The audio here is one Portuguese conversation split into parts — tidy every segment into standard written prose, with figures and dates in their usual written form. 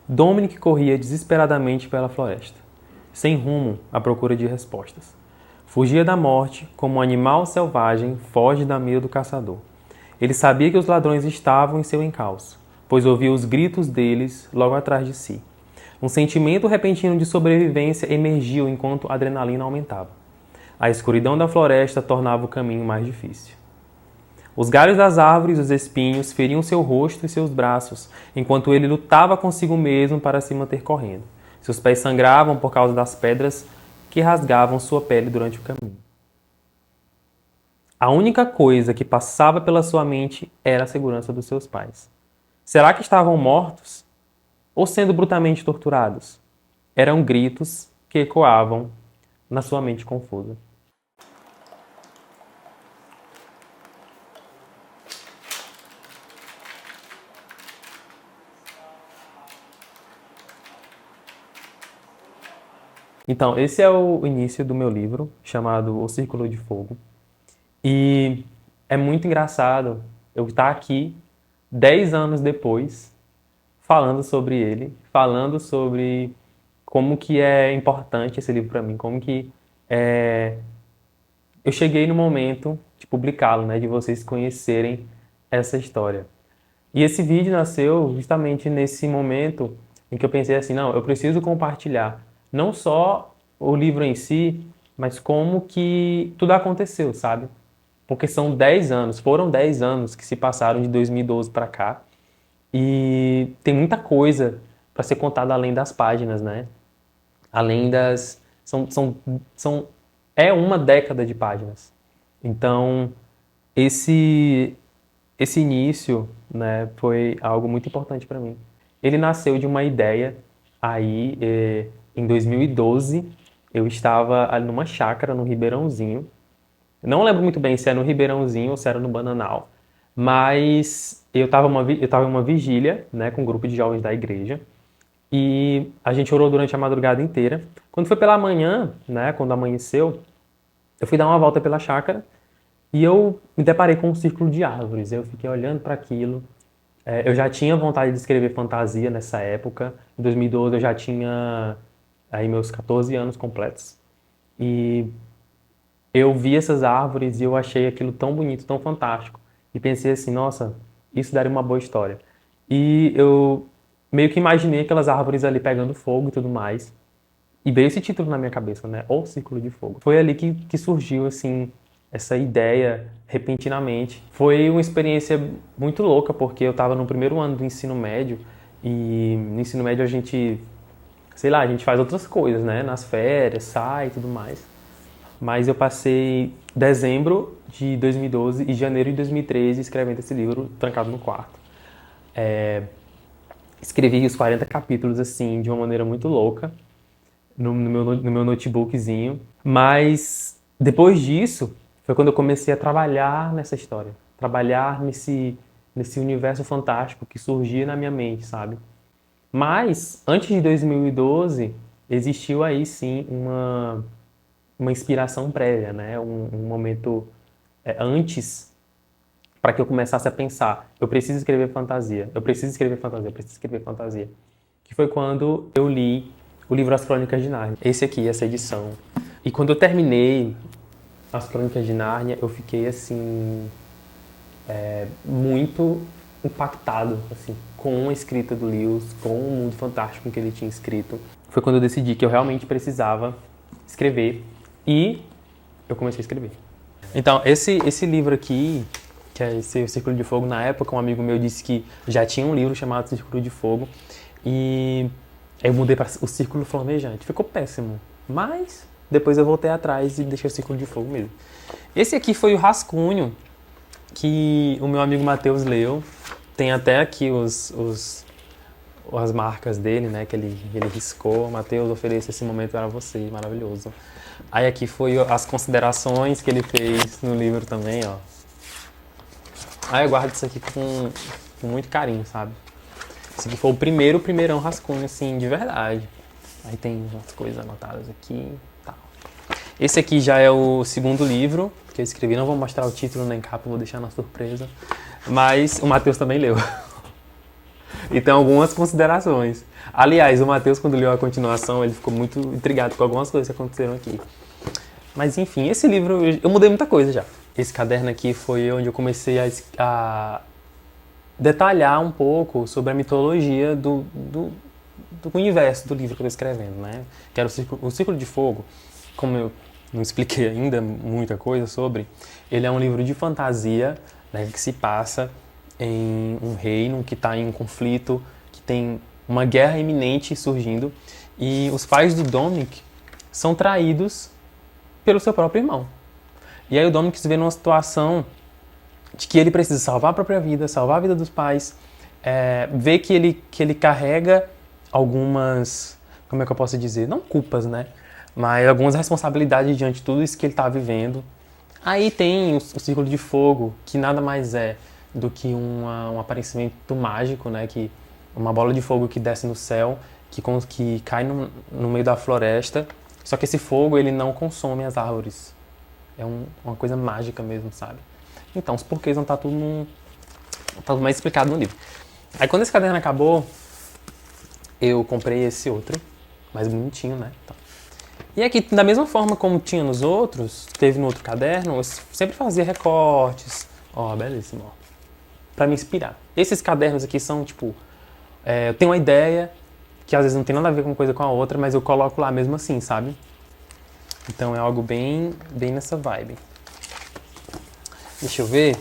Dominic corria desesperadamente pela floresta, sem rumo à procura de respostas. Fugia da morte como um animal selvagem foge da mira do caçador. Ele sabia que os ladrões estavam em seu encalço, pois ouvia os gritos deles logo atrás de si. Um sentimento repentino de sobrevivência emergiu enquanto a adrenalina aumentava. A escuridão da floresta tornava o caminho mais difícil. Os galhos das árvores e os espinhos feriam seu rosto e seus braços, enquanto ele lutava consigo mesmo para se manter correndo. Seus pés sangravam por causa das pedras que rasgavam sua pele durante o caminho. A única coisa que passava pela sua mente era a segurança dos seus pais. Será que estavam mortos? Ou sendo brutalmente torturados? Eram gritos que ecoavam na sua mente confusa. Então, esse é o início do meu livro, chamado O Círculo de Fogo. E é muito engraçado eu estar aqui 10 anos depois, falando sobre ele, falando sobre como que é importante esse livro para mim, como que eu cheguei no momento de publicá-lo, né, de vocês conhecerem essa história. E esse vídeo nasceu justamente nesse momento em que eu pensei assim, não, eu preciso compartilhar não só o livro em si, mas como que tudo aconteceu, sabe? Porque são 10 anos, foram 10 anos que se passaram de 2012 para cá e tem muita coisa para ser contada além das páginas, né? Além das... é uma década de páginas. Então, esse início, né, foi algo muito importante para mim. Ele nasceu de uma ideia aí, em 2012, eu estava ali numa chácara no Ribeirãozinho. Não lembro muito bem se era no Ribeirãozinho ou se era no Bananal, mas eu estava em uma vigília, né, com um grupo de jovens da igreja e a gente orou durante a madrugada inteira. Quando foi pela manhã, né, quando amanheceu, eu fui dar uma volta pela chácara e eu me deparei com um círculo de árvores. Eu fiquei olhando para aquilo. Eu já tinha vontade de escrever fantasia nessa época. Em 2012 eu já tinha aí meus 14 anos completos. E eu vi essas árvores e eu achei aquilo tão bonito, tão fantástico. E pensei assim, nossa, isso daria uma boa história. E eu meio que imaginei aquelas árvores ali pegando fogo e tudo mais. E veio esse título na minha cabeça, né? O Círculo de Fogo. Foi ali que surgiu, assim, essa ideia repentinamente. Foi uma experiência muito louca, porque eu estava no primeiro ano do ensino médio e no ensino médio a gente, sei lá, a gente faz outras coisas, né? Nas férias, sai e tudo mais. Mas eu passei dezembro de 2012 e janeiro de 2013 escrevendo esse livro trancado no quarto. Escrevi os 40 capítulos, assim, de uma maneira muito louca no meu notebookzinho. Mas depois disso foi quando eu comecei a trabalhar nessa história. Trabalhar nesse universo fantástico que surgia na minha mente, sabe? Mas, antes de 2012, existiu aí sim uma inspiração prévia, né? Um momento antes para que eu começasse a pensar, eu preciso escrever fantasia, eu preciso escrever fantasia, eu preciso escrever fantasia. Que foi quando eu li o livro As Crônicas de Nárnia. Esse aqui, essa edição. E quando eu terminei As Crônicas de Nárnia, eu fiquei assim muito impactado assim, com a escrita do Lewis, com o mundo fantástico que ele tinha escrito. Foi quando eu decidi que eu realmente precisava escrever e eu comecei a escrever. Então, esse livro aqui, que é esse Círculo de Fogo, na época um amigo meu disse que já tinha um livro chamado Círculo de Fogo e eu mudei para o Círculo Flamejante. Ficou péssimo, mas depois eu voltei atrás e deixei o Círculo de Fogo mesmo. Esse aqui foi o rascunho que o meu amigo Matheus leu. Tem até aqui as marcas dele, né, que ele riscou. Matheus, ofereço esse momento para você, maravilhoso. Aí aqui foi as considerações que ele fez no livro também, ó. Aí eu guardo isso aqui com muito carinho, sabe? Esse aqui foi o primeirão rascunho, assim, de verdade. Aí tem umas coisas anotadas aqui e tal. Esse aqui já é o segundo livro que eu escrevi. Não vou mostrar o título nem capa, vou deixar na surpresa. Mas o Matheus também leu. E tem algumas considerações. Aliás, o Matheus, quando leu a continuação, ele ficou muito intrigado com algumas coisas que aconteceram aqui. Mas enfim, esse livro, eu mudei muita coisa já. Esse caderno aqui foi onde eu comecei a detalhar um pouco sobre a mitologia do universo do livro que eu estou escrevendo, né? Que era o Círculo de Fogo. Como eu não expliquei ainda muita coisa sobre, ele é um livro de fantasia, né, que se passa em um reino que está em um conflito, que tem uma guerra iminente surgindo, e os pais do Dominic são traídos pelo seu próprio irmão. E aí o Dominic se vê numa situação de que ele precisa salvar a própria vida, salvar a vida dos pais, vê que ele carrega algumas, como é que eu posso dizer, não culpas, né? Mas algumas responsabilidades diante de tudo isso que ele está vivendo. Aí tem o Círculo de Fogo, que nada mais é do que um aparecimento mágico, né? Que uma bola de fogo que desce no céu, que cai no meio da floresta. Só que esse fogo, ele não consome as árvores. É uma coisa mágica mesmo, sabe? Então, os porquês não tá tudo mais explicado no livro. Aí quando esse caderno acabou, eu comprei esse outro, mais bonitinho, né? Então, e aqui, da mesma forma como tinha nos outros, teve no outro caderno, eu sempre fazia recortes. Ó, belíssimo, ó. Pra me inspirar. Esses cadernos aqui são, tipo, eu tenho uma ideia, que às vezes não tem nada a ver com uma coisa com a outra, mas eu coloco lá mesmo assim, sabe? Então é algo bem nessa vibe. Deixa eu ver.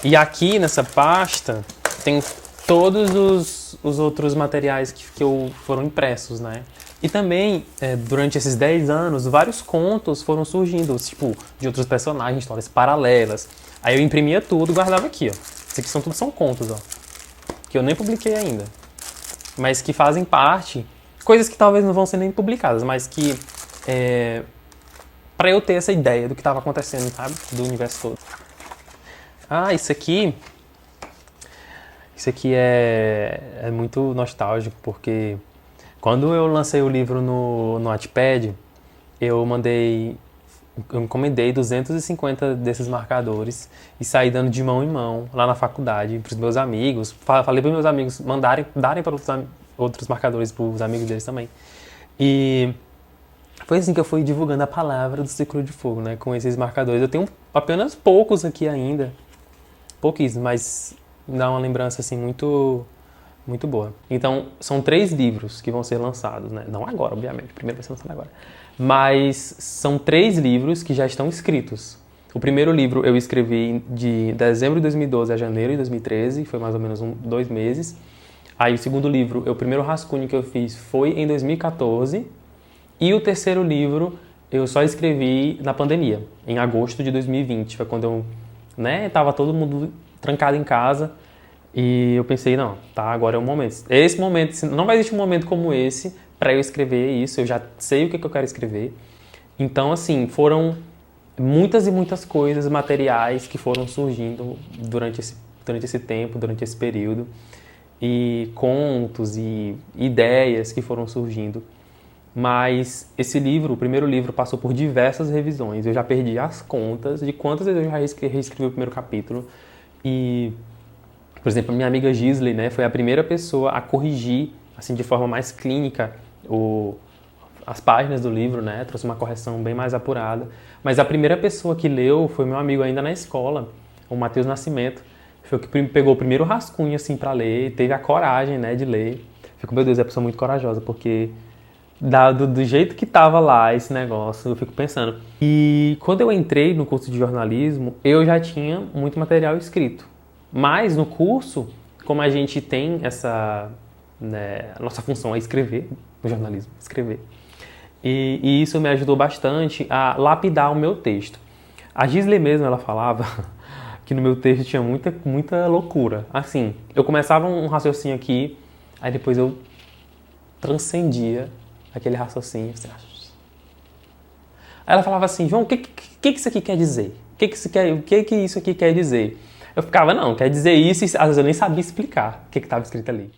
E aqui nessa pasta tem todos os outros materiais que foram impressos, né? E também, durante esses 10 anos, vários contos foram surgindo, tipo, de outros personagens, histórias paralelas. Aí eu imprimia tudo e guardava aqui, ó. Isso aqui tudo são contos, ó. Que eu nem publiquei ainda. Mas que fazem parte, coisas que talvez não vão ser nem publicadas, mas que, pra eu ter essa ideia do que estava acontecendo, sabe? Do universo todo. Isso aqui é muito nostálgico, porque quando eu lancei o livro no Wattpad, eu encomendei 250 desses marcadores e saí dando de mão em mão lá na faculdade para os meus amigos. Falei para os meus amigos darem para outros marcadores para os amigos deles também. E foi assim que eu fui divulgando a palavra do Círculo de Fogo, né, com esses marcadores. Eu tenho apenas poucos aqui ainda, pouquíssimos, mas dá uma lembrança assim muito boa. Então, são 3 livros que vão ser lançados, né? Não agora, obviamente, o primeiro vai ser lançado agora. Mas são 3 livros que já estão escritos. O primeiro livro eu escrevi de dezembro de 2012 a janeiro de 2013, foi mais ou menos 2 meses. Aí o segundo livro, o primeiro rascunho que eu fiz foi em 2014. E o terceiro livro eu só escrevi na pandemia, em agosto de 2020. Foi quando eu, tava todo mundo trancado em casa. E eu pensei, não, tá, agora é o momento. Esse momento, não vai existir um momento como esse para eu escrever isso, eu já sei o que eu quero escrever. Então, assim, foram muitas e muitas coisas, materiais que foram surgindo durante esse tempo, durante esse período. E contos e ideias que foram surgindo. Mas esse livro, o primeiro livro, passou por diversas revisões. Eu já perdi as contas de quantas vezes eu já reescrevi o primeiro capítulo. E, por exemplo, a minha amiga Gisley, né, foi a primeira pessoa a corrigir, assim, de forma mais clínica, as páginas do livro, né, trouxe uma correção bem mais apurada. Mas a primeira pessoa que leu foi meu amigo ainda na escola, o Matheus Nascimento. Foi o que pegou o primeiro rascunho, assim, para ler, teve a coragem, né, de ler. Fico, meu Deus, é uma pessoa muito corajosa, porque do jeito que tava lá esse negócio, eu fico pensando. E quando eu entrei no curso de jornalismo, eu já tinha muito material escrito. Mas no curso, como a gente tem essa, a nossa função é escrever, no jornalismo, escrever. E isso me ajudou bastante a lapidar o meu texto. A Gisley mesmo, ela falava que no meu texto tinha muita loucura. Assim, eu começava um raciocínio aqui, aí depois eu transcendia aquele raciocínio. Assim. Aí ela falava assim, João, o que isso aqui quer dizer? O que isso aqui quer dizer? Eu ficava, não, quer dizer isso, e às vezes eu nem sabia explicar o que estava escrito ali.